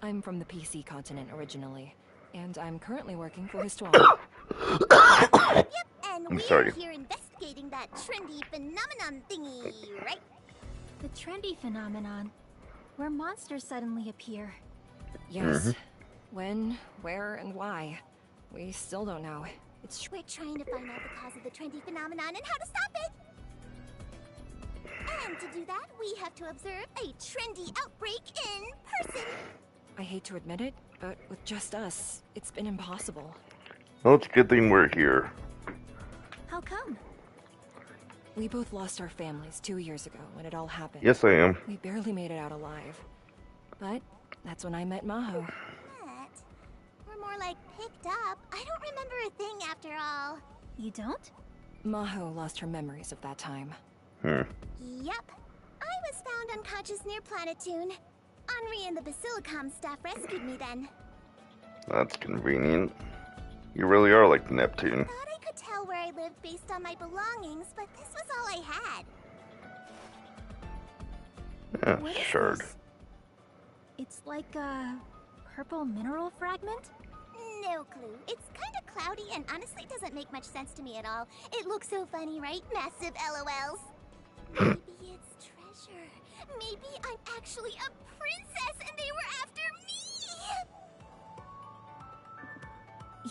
I'm from the PC continent originally, and I'm currently working for Histoire. Yep, and I'm we're sorry. here investigating that trendy phenomenon thingy, right? The trendy phenomenon, where monsters suddenly appear. Yes. When, where, and why. We still don't know. We're trying to find out the cause of the trendy phenomenon and how to stop it. And to do that, we have to observe a trendy outbreak in person. I hate to admit it, but with just us, it's been impossible. Well, it's a good thing we're here. How come? We both lost our families 2 years ago when it all happened. Yes, I am. We barely made it out alive. But that's when I met Maho. But we're more like picked up. I don't remember a thing after all. You don't? Maho lost her memories of that time. Yep. I was found unconscious near Planetoon. Henri and the Basilicom staff rescued me then. That's convenient. You really are like Neptune. Thought I could tell where I lived based on my belongings, but this was all I had. Yeah, What is shard. this? It's like a purple mineral fragment? No clue. It's kind of cloudy and honestly doesn't make much sense to me at all. It looks so funny, right? Massive LOLs. Maybe it's treasure. Maybe I'm actually a princess and they were after me!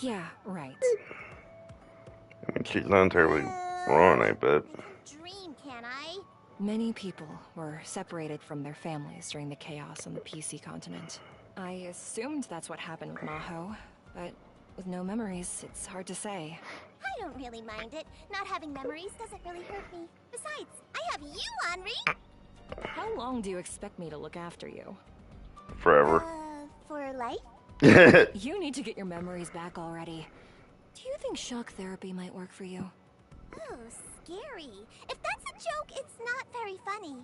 Yeah, right. I mean, she's not entirely wrong, I bet. I can dream, can I? Many people were separated from their families during the chaos on the PC continent. I assumed that's what happened with Maho, but with no memories, it's hard to say. I don't really mind it. Not having memories doesn't really hurt me. Besides, I have you, Henri! How long do you expect me to look after you? Forever. For life? You need to get your memories back already. Do you think shock therapy might work for you? Oh, scary. If that's a joke, it's not very funny.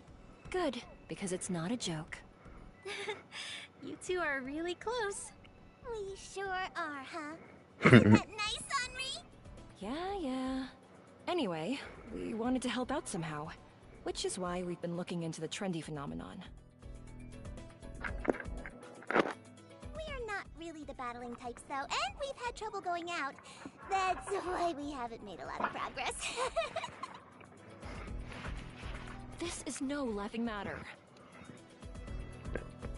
Good, because it's not a joke. You two are really close. We sure are, huh? Isn't that nice, Henri? Yeah. Anyway, we wanted to help out somehow, which is why we've been looking into the trendy phenomenon. We're not really the battling types, though, and we've had trouble going out. That's why we haven't made a lot of progress. This is no laughing matter.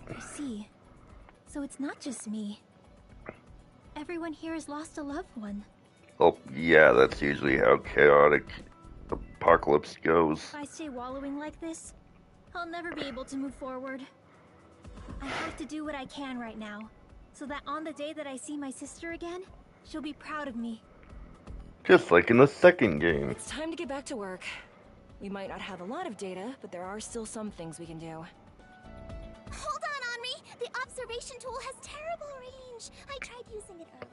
I see. So it's not just me. Everyone here has lost a loved one. Well, yeah, that's usually how chaotic apocalypse goes. If I stay wallowing like this, I'll never be able to move forward. I have to do what I can right now, so that on the day that I see my sister again, she'll be proud of me. Just like in the second game. It's time to get back to work. We might not have a lot of data, but there are still some things we can do. Hold on, Henri! The observation tool has terrible range. I tried using it earlier.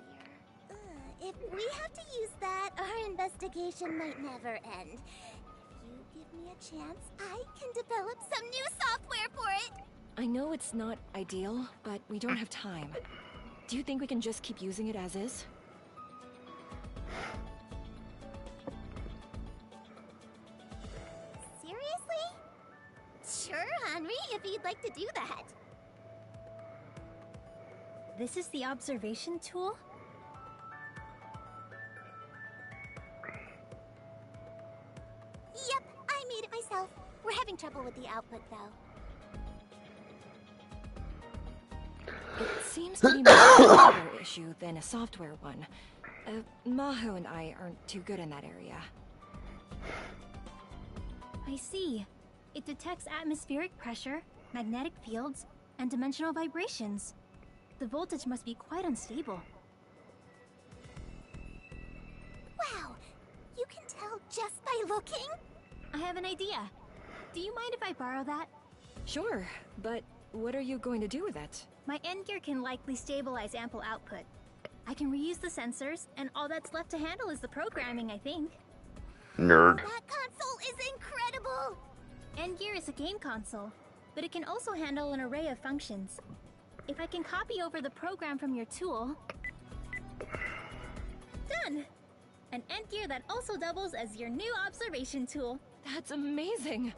If we have to use that, our investigation might never end. If you give me a chance, I can develop some new software for it! I know it's not ideal, but we don't have time. Do you think we can just keep using it as is? Seriously? Sure, Henri, if you'd like to do that. This is the observation tool? Yep, I made it myself. We're having trouble with the output, though. It seems to be more of a hardware issue than a software one. Maho and I aren't too good in that area. I see. It detects atmospheric pressure, magnetic fields, and dimensional vibrations. The voltage must be quite unstable. Wow, you can tell just by looking? I have an idea. Do you mind if I borrow that? Sure, but what are you going to do with it? My end gear can likely stabilize ample output. I can reuse the sensors, and all that's left to handle is the programming, I think. Nerd. That console is incredible! End gear is a game console, but it can also handle an array of functions. If I can copy over the program from your tool... Done! An end gear that also doubles as your new observation tool. That's amazing!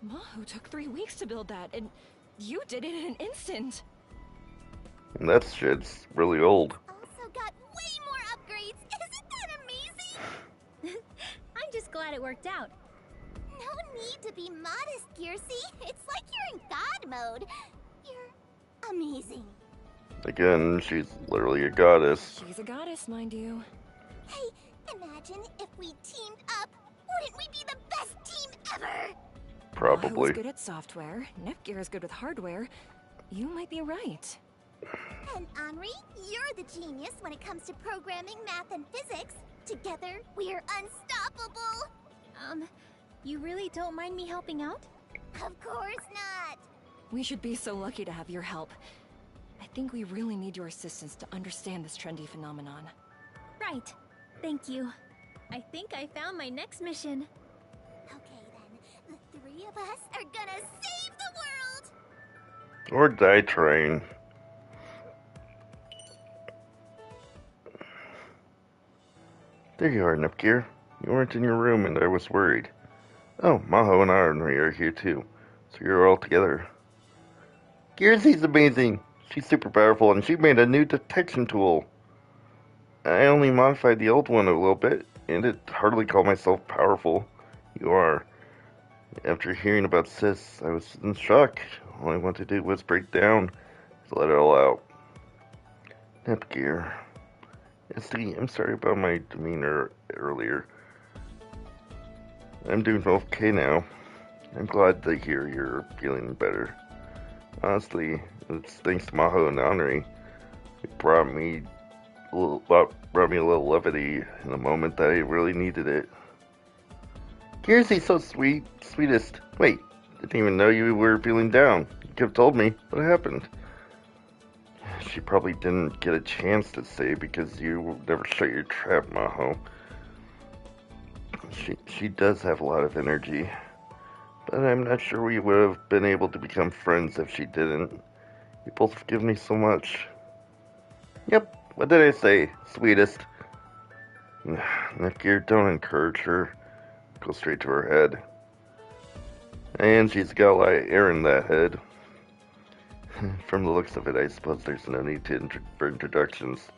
Maho took 3 weeks to build that, and you did it in an instant! And that shit's really old. Also got way more upgrades! Isn't that amazing? I'm just glad it worked out. No need to be modest, Gearsey. It's like you're in God mode. You're amazing. Again, she's literally a goddess. She's a goddess, mind you. Hey, imagine if we teamed up. Wouldn't we be the best team ever? Probably. Maho's good at software, Nepgear is good with hardware. You might be right. And Henri, you're the genius when it comes to programming, math, and physics. Together, we're unstoppable. You really don't mind me helping out? Of course not. We should be so lucky to have your help. I think we really need your assistance to understand this trendy phenomenon. Right. Thank you. I think I found my next mission. Okay then, the three of us are gonna save the world! Or die trying. There you are, Nepgear. You weren't in your room and I was worried. Oh, Maho and Henri are here too. So you're all together. Gearsey's amazing. She's super powerful and she made a new detection tool. I only modified the old one a little bit, and it hardly call myself powerful. You are. After hearing about Sis, I was in shock. All I wanted to do was break down to let it all out. Nepgear. SD, I'm sorry about my demeanor earlier. I'm doing okay now. I'm glad to hear you're feeling better. Honestly, it's thanks to Maho and Henri. It brought me a little levity in a moment that I really needed it. Gearsey's so sweet, sweetest. Wait, didn't even know you were feeling down. You could have told me what happened. She probably didn't get a chance to say because you never shut your trap, Maho. She does have a lot of energy, but I'm not sure we would have been able to become friends if she didn't. You both forgive me so much. Yep, what did I say, sweetest? Nepgear, don't encourage her. Go straight to her head. And she's got a lot of air in that head. From the looks of it, I suppose there's no need for introductions.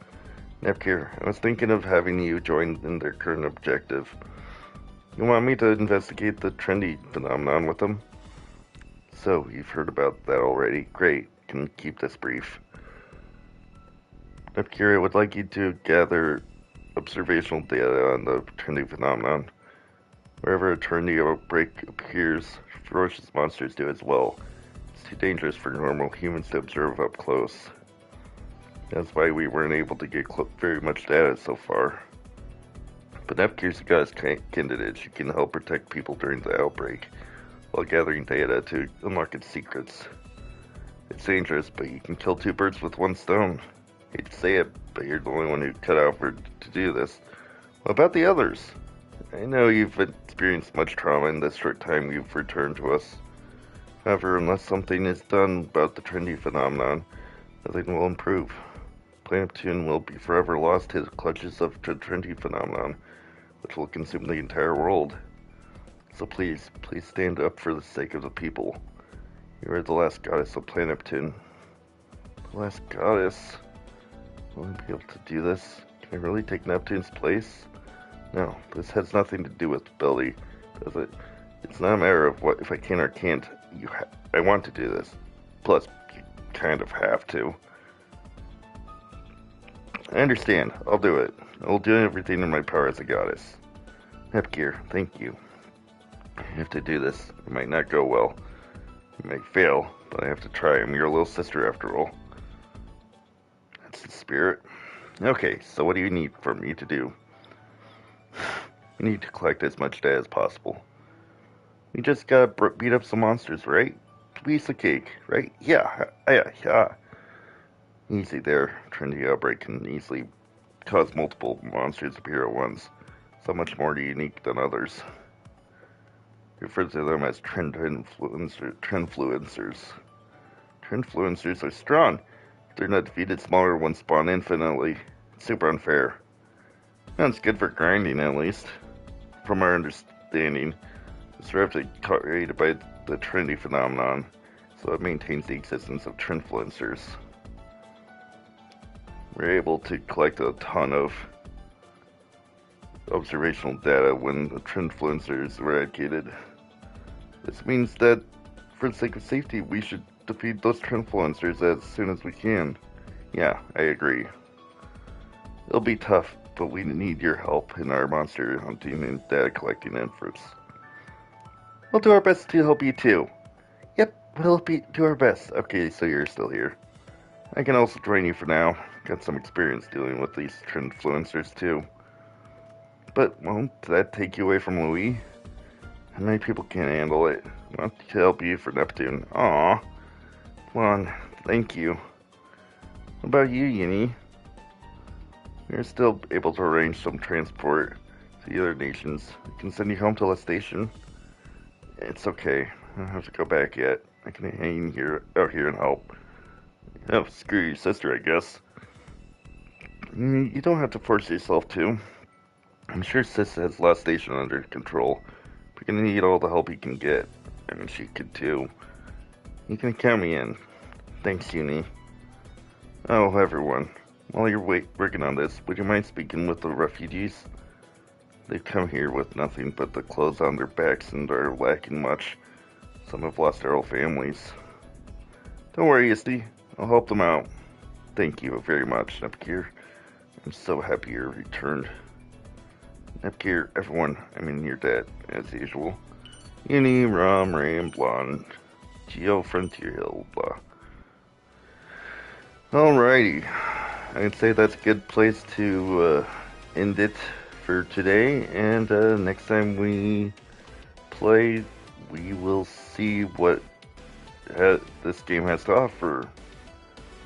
Nepgear, I was thinking of having you join in their current objective. You want me to investigate the trendy phenomenon with them? So, you've heard about that already. Great. Can keep this brief. Neptunia, I would like you to gather observational data on the trendy phenomenon. Wherever a trendy outbreak appears, ferocious monsters do as well. It's too dangerous for normal humans to observe up close. That's why we weren't able to get very much data so far. But Neptunia got as candidate. She can help protect people during the outbreak, while gathering data to unlock its secrets. It's dangerous, but you can kill two birds with one stone. Hate to say it, but you're the only one who cut out to do this. What about the others? I know you've experienced much trauma in the short time you've returned to us. However, unless something is done about the trendy phenomenon, nothing will improve. Planet Neptune will be forever lost to the clutches of the trendy phenomenon, which will consume the entire world. So please stand up for the sake of the people. You are the last goddess of Planet Neptune. The last goddess? Will I be able to do this? Can I really take Neptune's place? No, this has nothing to do with ability, does it? It's not a matter of what if I can or can't. I want to do this. Plus, you kind of have to. I understand. I'll do it. I'll do everything in my power as a goddess. Nepgear, thank you. I have to do this. It might not go well. It may fail, but I have to try. I'm your little sister after all. That's the spirit. Okay, so what do you need for me to do? We need to collect as much data as possible. We just gotta beat up some monsters, right? Piece of cake, right? Yeah. Easy there. Trendy outbreak can easily cause multiple monsters to appear at once. So much more unique than others. Refers to them as trendfluencers. Trendfluencers are strong. If they're not defeated, smaller ones spawn infinitely. It's super unfair. Sounds good for grinding, at least. From our understanding, it's created by the trendy phenomenon, so it maintains the existence of trendfluencers. We're able to collect a ton of observational data when the trendfluencer is eradicated. This means that, for the sake of safety, we should defeat those trendfluencers as soon as we can. Yeah, I agree. It'll be tough, but we need your help in our monster hunting and data collecting efforts. We'll do our best to help you too. Yep, we'll do our best. Okay, so you're still here. I can also join you for now. Got some experience dealing with these trendfluencers too. But won't that take you away from Louis? How many people can't handle it? I want to help you for Neptune. Aww. Come on, thank you. What about you, Yini? We're still able to arrange some transport to the other nations. I can send you home to the station. It's okay. I don't have to go back yet. I can hang out here and help. Oh, screw your sister, I guess. You don't have to force yourself to. I'm sure Sis has Lost Station under control. We're gonna need all the help he can get. I mean, she could too. You can count me in. Thanks, Uni. Oh, everyone. While you're working on this, would you mind speaking with the refugees? They've come here with nothing but the clothes on their backs and are lacking much. Some have lost their whole families. Don't worry, Isty. I'll help them out. Thank you very much, Nepgear. I'm so happy you're returned. Nepgear, everyone, I'm in your debt, as usual. Uni, Rom, Ray, and Blonde. Geo, Frontier Hill, blah. Alrighty. I'd say that's a good place to end it for today, and next time we play, we will see what this game has to offer.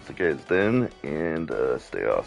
So guys, then, and stay awesome.